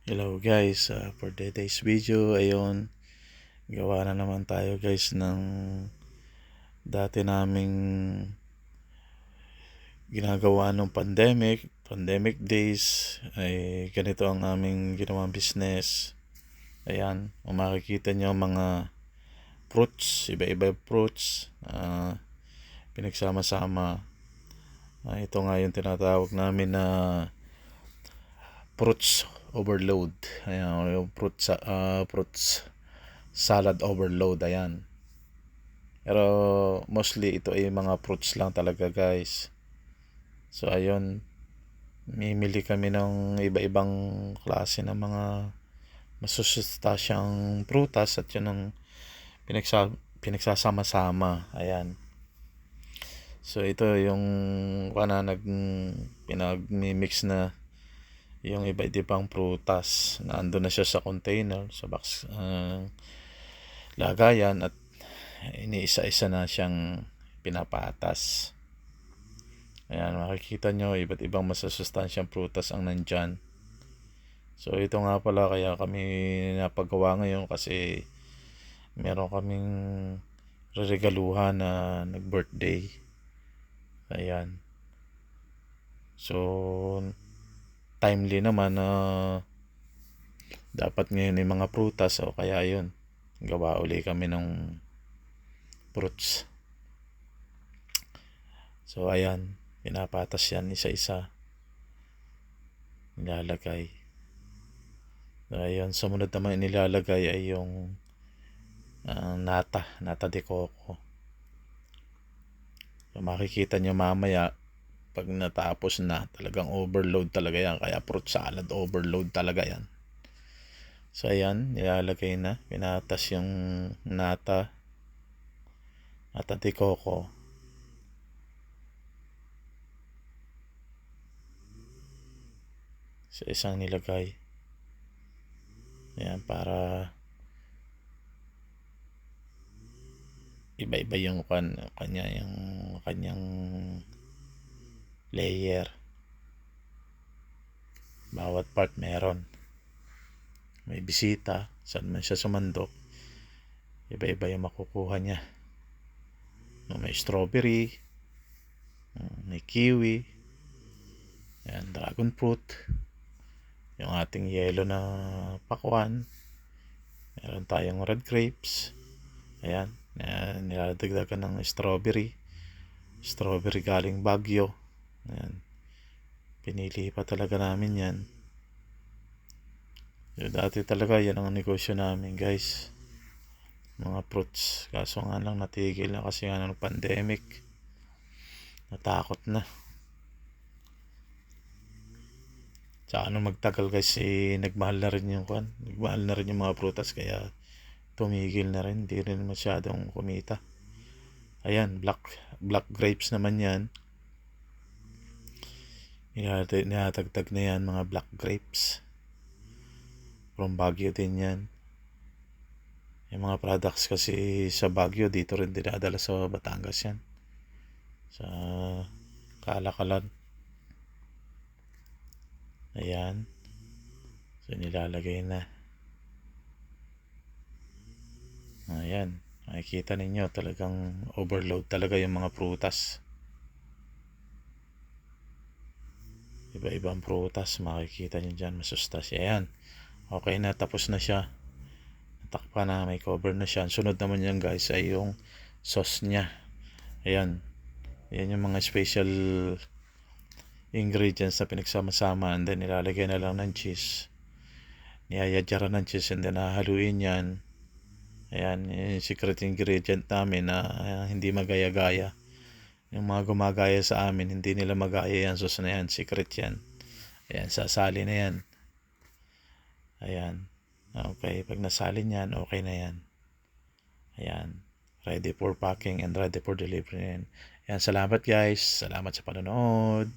Hello guys, for today's video, ayun, gawa na naman tayo guys ng dati naming ginagawa nung pandemic days. Ay ganito ang aming ginawang business. Ayan, kung makikita nyo mga fruits, iba-iba fruits, pinagsama-sama. Ito nga yung tinatawag namin na fruits overload. Ayan, yung fruits salad overload. Ayan, pero mostly ito ay mga fruits lang talaga guys. So ayun, mimili kami ng iba-ibang klase ng mga masusustansyang prutas at yun ang pinagsasama-sama. Ayan, so ito yung pinag-mix na yung iba-ibang prutas na ando na siya sa container, sa box lagayan, at iniisa-isa na siyang pinapatas. Ayan, makikita nyo iba't ibang masusustansyang prutas ang nandyan. So ito nga pala kaya kami napagawa ngayon kasi meron kaming regaluhan na nag-birthday. Ayan, so timely naman na dapat ngayon yung mga prutas, o kaya yun, gawa uli kami ng fruits. So ayan, pinapatas yan isa-isa, nilalagay. So ayun, sumunod naman nilalagay ay yung nata de coco. So makikita nyo mamaya pag natapos na, talagang overload talaga yan, kaya fruit salad overload talaga yan. So ayan, nilalagay na, pinatas yung nata de coco. Sa isang nilagay. Ayan, para iba-iba yung kanyang layer. Bawat part meron. May bisita, saan man siya sumandok, iba-iba yung makukuha niya. May strawberry, may kiwi, ayan, dragon fruit, yung ating yellow na pakwan, meron tayong red grapes. Ayan, niladagdagan ng strawberry galing Baguio. Ayan, pinili pa talaga namin yan. So, dati talaga yan ang negosyo namin guys, mga fruits. Kaso nga lang natigil na kasi nga ng pandemic, natakot na. Tsaka nung magtagal guys, nagmahal na rin yung mga prutas, kaya tumigil na rin, hindi rin masyadong kumita. Ayan, black grapes naman yan, nilatagtag na yan, mga black grapes from Baguio din yan. Yung mga products kasi sa Baguio, dito rin dinadala sa Batangas yan, sa Kalakalan. Ayan, so nilalagay na. Ayan, makikita ninyo talagang overload talaga yung mga prutas. Iba-ibang prutas makikita nyo dyan, masustansya. Ayan, okay na, tapos na siya, natakpan na, may cover na siya. Sunod naman yan guys ay yung sauce nya. Ayan, yan yung mga special ingredients na pinagsama-sama, and then nilalagay na lang ng cheese, niyayadyaran ng cheese, and then hahaluin yan. Ayan, yung secret ingredient namin na hindi magaya-gaya. Yung mga gumagaya sa amin, hindi nila magaya yan. Sauce na yan, secret yan. Ayan, sasali na yan. Ayan, okay, pag nasalin yan, okay na yan. Ayan, ready for packing and ready for delivery. Ayan, salamat guys, salamat sa panonood.